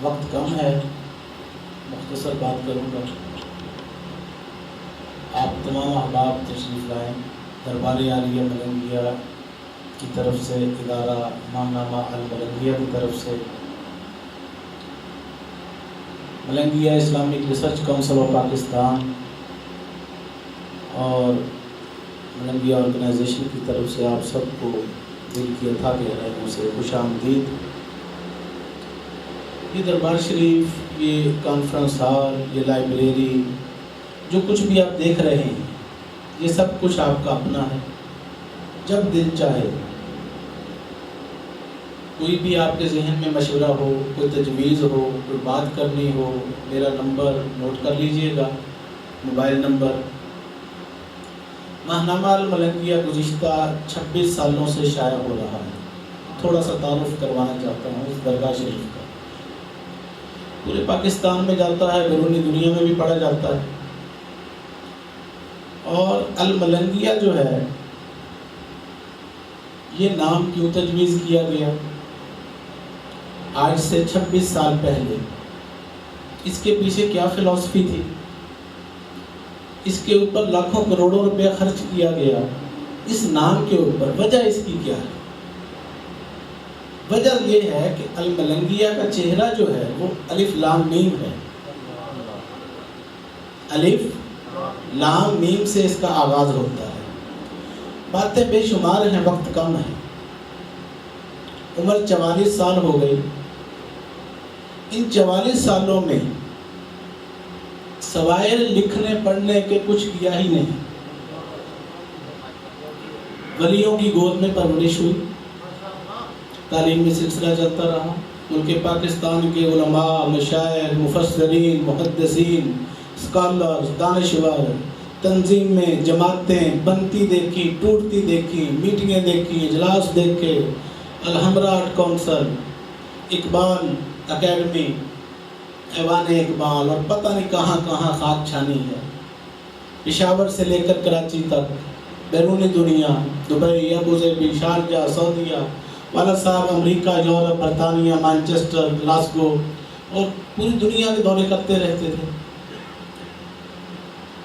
وقت کم ہے، مختصر بات کروں گا۔ آپ تمام احباب تشریف لائیں۔ دربار عالیہ ملنگیہ کی طرف سے، ادارہ ماہنامہ الملنگیہ کی طرف سے، Malangia Islamic research council of Pakistan اور ملنگیہ آرگنائزیشن کی طرف سے آپ سب کو دل کی اتھا گہرائیوں سے خوش آمدید۔ یہ دربار شریف، یہ کانفرنس ہال، یہ لائبریری، جو کچھ بھی آپ دیکھ رہے ہیں، یہ سب کچھ آپ کا اپنا ہے۔ جب دل چاہے کوئی بھی آپ کے ذہن میں مشورہ ہو، کوئی تجویز ہو، کوئی بات کرنی ہو، میرا نمبر نوٹ کر لیجئے گا، موبائل نمبر۔ ماہنامہ الملنگیہ گزشتہ 26 سالوں سے شائع ہو رہا ہے۔ تھوڑا سا تعارف کروانا چاہتا ہوں اس درگاہ شریف کا۔ پورے پاکستان میں جاتا ہے، بیرونی دنیا میں بھی پڑھا جاتا ہے۔ اور الملنگیہ جو ہے، یہ نام کیوں تجویز کیا گیا؟ آج سے 26 سال پہلے اس کے پیچھے کیا فلسفی تھی؟ اس کے اوپر لاکھوں کروڑوں روپے خرچ کیا گیا، اس نام کے اوپر۔ وجہ اس کی کیا ہے؟ وجہ یہ ہے کہ الملنگیہ کا چہرہ جو ہے وہ الف لام میم ہے۔ الف لام میم سے اس کا آغاز ہوتا ہے۔ باتیں بے شمار ہیں، وقت کم ہے۔ عمر 44 سال ہو گئی۔ ان 44 سالوں میں سوائے لکھنے پڑھنے کے کچھ کیا ہی نہیں۔ ولیوں کی گود میں پرورش ہوئی، تعلیمی سلسلہ چلتا رہا۔ ملک پاکستان کے علماء، مشائخ، مفسرین، محدثین، اسکالر، دانشور، تنظیم میں جماعتیں بنتی دیکھی، ٹوٹتی دیکھی، میٹنگیں دیکھی، اجلاس دیکھے، Alhamra art council, Iqbal academy, ایوان اقبال، اور پتہ نہیں کہاں کہاں خاک چھانی ہے۔ پشاور سے لے کر کراچی تک، بیرونی دنیا، دبئی، ابوظہبی، شارجہ، سعودیہ، والا صاحب امریکہ، یورپ، برطانیہ، مانچسٹر، گلاسگو، اور پوری دنیا کے دورے کرتے رہتے تھے۔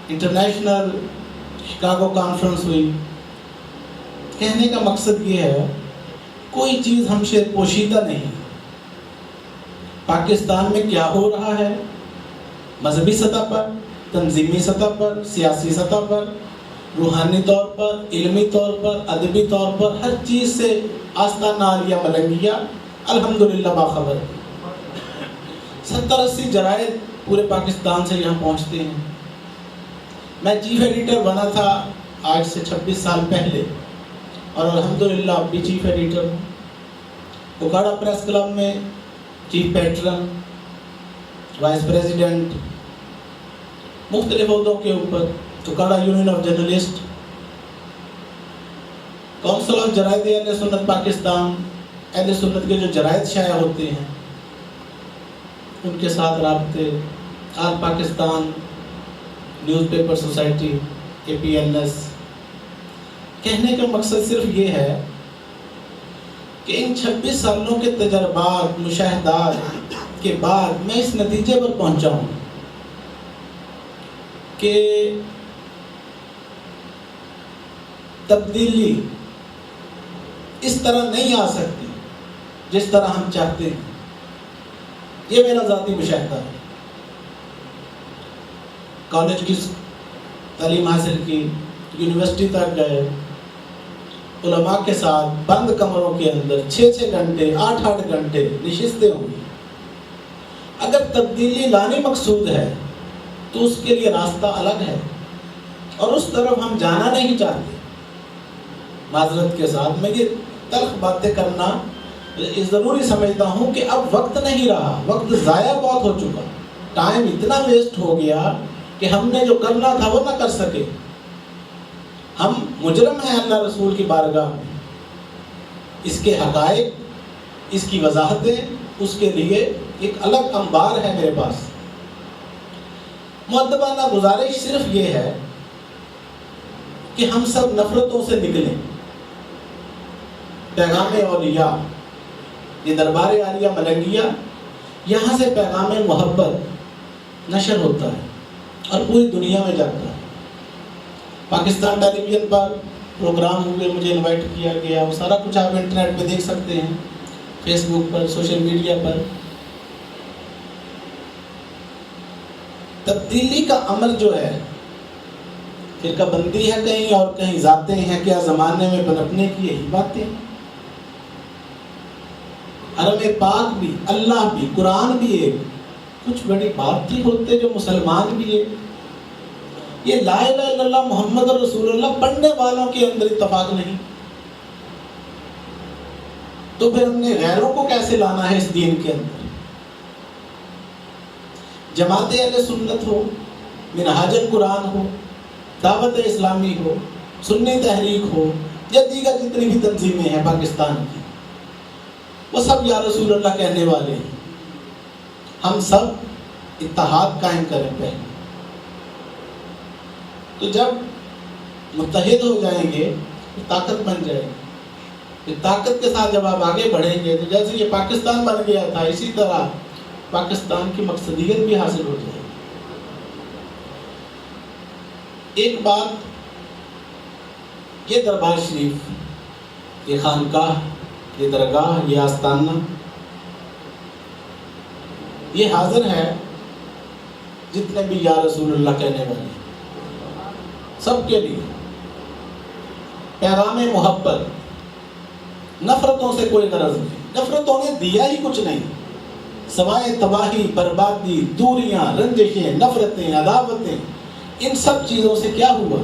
انٹرنیشنل شکاگو کانفرنس ہوئی۔ کہنے کا مقصد یہ ہے، کوئی چیز ہم سے پوشیدہ نہیں۔ پاکستان میں کیا ہو رہا ہے، مذہبی سطح پر، تنظیمی سطح پر، سیاسی سطح پر، روحانی طور پر، علمی طور پر، ادبی طور پر، ہر چیز سے آستانہ عالیہ ملنگیہ الحمدللہ باخبر ہے۔ 70-80 جرائد پورے پاکستان سے یہاں پہنچتے ہیں۔ میں چیف ایڈیٹر بنا تھا آج سے 26 سال پہلے، اور الحمدللہ اب بھی چیف ایڈیٹر ہوں۔ بکھاڑا پریس کلب میں چیف پیٹرن، وائس پریزیڈنٹ، مختلف عہدوں کے اوپر، Bakhara union of journalist, council of جرائد اہل سنت پاکستان، اہل سنت کے جو جرائد شائع ہوتے ہیں ان کے ساتھ رابطے، all Pakistan newspaper society, APNS۔ کہنے کا مقصد صرف یہ ہے کہ ان 26 سالوں کے تجربات، مشاہدات کے بعد میں اس نتیجے پر پہنچا ہوں کہ تبدیلی اس طرح نہیں آ سکتی جس طرح ہم چاہتے ہیں۔ یہ میرا ذاتی مشاہدہ ہے۔ کالج کی تعلیم حاصل کی، یونیورسٹی تک گئے، علماء کے ساتھ بند کمروں کے اندر 6-6 گھنٹے، 8-8 گھنٹے نشستیں ہوئی۔ اگر تبدیلی لانی مقصود ہے تو اس کے لیے راستہ الگ ہے، اور اس طرف ہم جانا نہیں چاہتے۔ معذرت کے ساتھ میں یہ تلخ باتیں کرنا ضروری سمجھتا ہوں کہ اب وقت نہیں رہا، وقت ضائع بہت ہو چکا، ٹائم اتنا ویسٹ ہو گیا کہ ہم نے جو کرنا تھا وہ نہ کر سکے۔ ہم مجرم ہیں اللہ رسول کی بارگاہ میں۔ اس کے حقائق، اس کی وضاحتیں، اس کے لیے ایک الگ انبار ہے میرے پاس۔ مؤدبانہ گزارش صرف یہ ہے کہ ہم سب نفرتوں سے نکلیں۔ پیغام اولیاء، یہ دربار عالیہ ملنگیہ یہاں سے پیغام محبت نشر ہوتا ہے اور پوری دنیا میں جاتا ہے۔ پاکستان ٹیلی ویژن پر پروگرام ہوئے، مجھے انوائٹ کیا گیا، وہ سارا کچھ آپ انٹرنیٹ پہ دیکھ سکتے ہیں، فیس بک پر، سوشل میڈیا پر۔ تبدیلی کا عمل جو ہے، فرقہ بندی ہے کہیں اور کہیں ذاتیں ہیں، کیا زمانے میں پنپنے کی یہی باتیں ہیں۔ حرم پاک بھی، اللہ بھی، قرآن بھی ایک، کچھ بڑی بات تھی ہوتے جو مسلمان بھی ایک۔ یہ لا الہ الا اللہ محمد رسول اللہ پڑھنے والوں کے اندر اتفاق نہیں، تو پھر ہم نے غیروں کو کیسے لانا ہے اس دین کے اندر؟ جماعت اہل سنت ہو، منہاج القرآن ہو، دعوت اسلامی ہو، سنی تحریک ہو، یا دیگر جتنی بھی تنظیمیں ہیں پاکستان کی، وہ سب یا رسول اللہ کہنے والے ہیں۔ ہم سب اتحاد قائم کریں پہلے، تو جب متحد ہو جائیں گے تو طاقت بن جائے گی۔ پھر طاقت کے ساتھ جب آپ آگے بڑھیں گے تو جیسے یہ پاکستان بن گیا تھا، اسی طرح پاکستان کی مقصدیت بھی حاصل ہو جائے گی۔ ایک بات، یہ دربار شریف، یہ خانقاہ، یہ درگاہ، یہ آستانہ، یہ حاضر ہے جتنے بھی یا رسول اللہ کہنے والے ہیں، سب کے لیے پیغام محبت، نفرتوں سے کوئی غرض نہیں۔ نفرتوں نے دیا ہی کچھ نہیں، سوائے تباہی، بربادی، دوریاں، رنجشیں، نفرتیں، عداوتیں۔ ان سب چیزوں سے کیا ہوا؟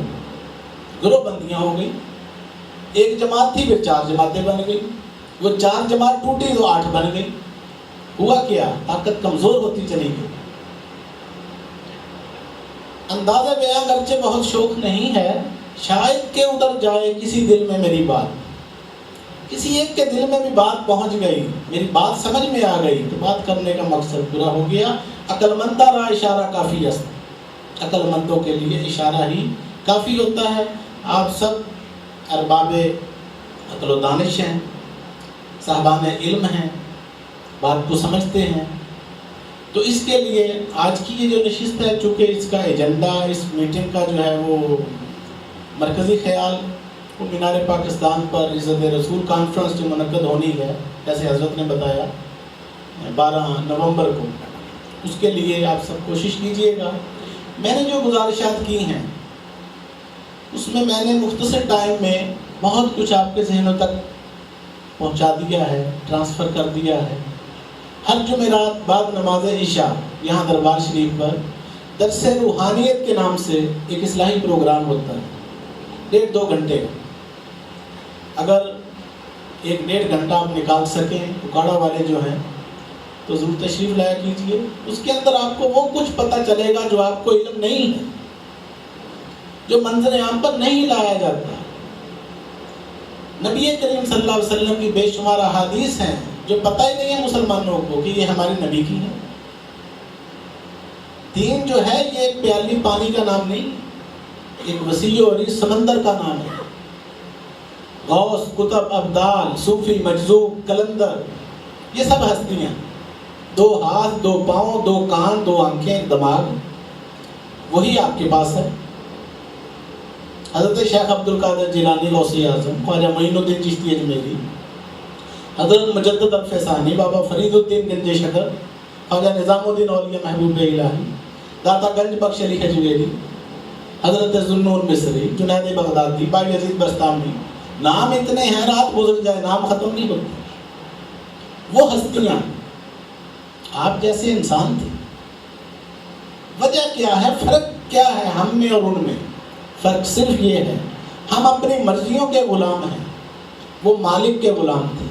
گروہ بندیاں ہو گئی۔ ایک جماعت تھی، پھر 4 جماعتیں بن گئی، وہ 4 جماعت ٹوٹی تو 8 بن گئی۔ ہوا کیا؟ طاقت کمزور ہوتی چلی گئی۔ اندازہ بیاں اگرچہ بہت شوق نہیں ہے، شاید کہ ادھر جائے کسی دل میں میری بات، کسی ایک کے دل میں بھی بات پہنچ گئی، میری بات سمجھ میں آ گئی، تو بات کرنے کا مقصد پورا ہو گیا۔ عقل مندہ را اشارہ کافی است، عقل مندوں کے لیے اشارہ ہی کافی ہوتا ہے۔ آپ سب ارباب عقل و دانش ہیں، صاحبان علم ہیں، بات کو سمجھتے ہیں، تو اس کے لیے آج کی یہ جو نشست ہے، چونکہ اس کا ایجنڈا، اس میٹنگ کا جو ہے وہ مرکزی خیال، وہ مینار پاکستان پر عزت رسول کانفرنس جو منعقد ہونی ہے، جیسے حضرت نے بتایا 12 نومبر کو، اس کے لیے آپ سب کوشش کیجئے گا۔ میں نے جو گزارشات کی ہیں اس میں نے مختصر ٹائم میں بہت کچھ آپ کے ذہنوں تک پہنچا دیا ہے، ٹرانسفر کر دیا ہے۔ ہر جمعرات بعد نماز عشاء یہاں دربار شریف پر درس روحانیت کے نام سے ایک اصلاحی پروگرام ہوتا ہے، 1.5-2 گھنٹے کا۔ اگر 1-1.5 گھنٹہ آپ نکال سکیں، اکاڑا والے جو ہیں تو ضرور تشریف لایا کیجیے۔ اس کے اندر آپ کو وہ کچھ پتہ چلے گا جو آپ کو علم نہیں ہے، جو منظر عام پر نہیں لایا جاتا۔ نبی کریم صلی اللہ علیہ وسلم کی بے شمار احادیث ہیں جو پتہ ہی نہیں ہے مسلمانوں کو کہ یہ ہمارے نبی کی ہیں۔ دین جو ہے یہ ایک پیالی پانی کا نام نہیں، ایک وسیع اور عریض سمندر کا نام ہے۔ غوث، قطب، ابدال، صوفی، مجذوب، کلندر، یہ سب ہستیاں، 2 ہاتھ، 2 پاؤں، 2 کان، 2 آنکھیں، ایک دماغ، وہی آپ کے پاس ہے۔ حضرت شیخ عبد القادر جیلانی غوث اعظم، خواجہ معین الدین چشتی اجمیری، حضرت مجدد الفیضانی، بابا فرید الدین گنج شکر، خواجہ نظام الدین اولیاء محبوب الہی، داتا گنج بخش علی حجویری، حضرت ذوالنور مصری، جنید بغدادی، بائی یزید بستامی، نام اتنے ہیں رات گزر جائے نام ختم نہیں ہوتے۔ وہ ہستیاں آپ جیسے انسان تھے۔ وجہ کیا ہے؟ فرق کیا ہے ہم میں اور ان میں؟ فرق صرف یہ ہے، ہم اپنی مرضیوں کے غلام ہیں، وہ مالک کے غلام تھے۔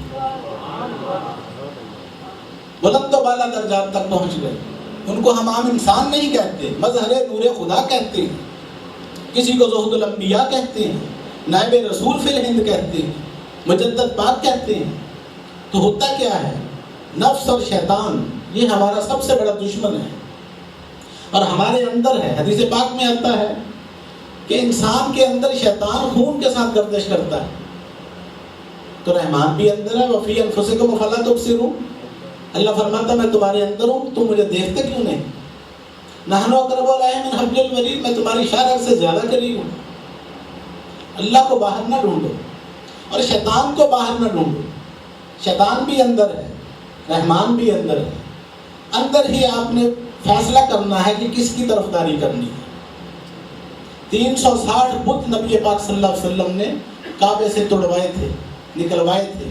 بلند و بالا درجات تک پہنچ گئے۔ ان کو ہم عام انسان نہیں کہتے، مظہر نور خدا کہتے ہیں، کسی کو زہد الانبیاء کہتے ہیں، نائب رسول فی الہند کہتے ہیں، مجدد پاک کہتے ہیں۔ تو ہوتا کیا ہے؟ نفس اور شیطان یہ ہمارا سب سے بڑا دشمن ہے، اور ہمارے اندر ہے۔ حدیث پاک میں آتا ہے کہ انسان کے اندر شیطان خون کے ساتھ گردش کرتا ہے، تو رحمان بھی اندر ہے، وفی انفسکم فلا تبصرون۔ اللہ فرماتا میں تمہارے اندر ہوں، تم مجھے دیکھتے کیوں نہیں؟ نحن اقرب الیہ من حبل الورید، میں تمہاری شارک سے زیادہ قریب ہوں۔ اللہ کو باہر نہ ڈھونڈو اور شیطان کو باہر نہ ڈھونڈو۔ شیطان بھی اندر ہے، رحمان بھی اندر ہے، اندر ہی آپ نے فیصلہ کرنا ہے کہ کس کی طرفداری کرنی ہے۔ 360 بت نبی پاک صلی اللہ علیہ وسلم نے کعبے سے توڑوائے تھے، نکلوائے تھے،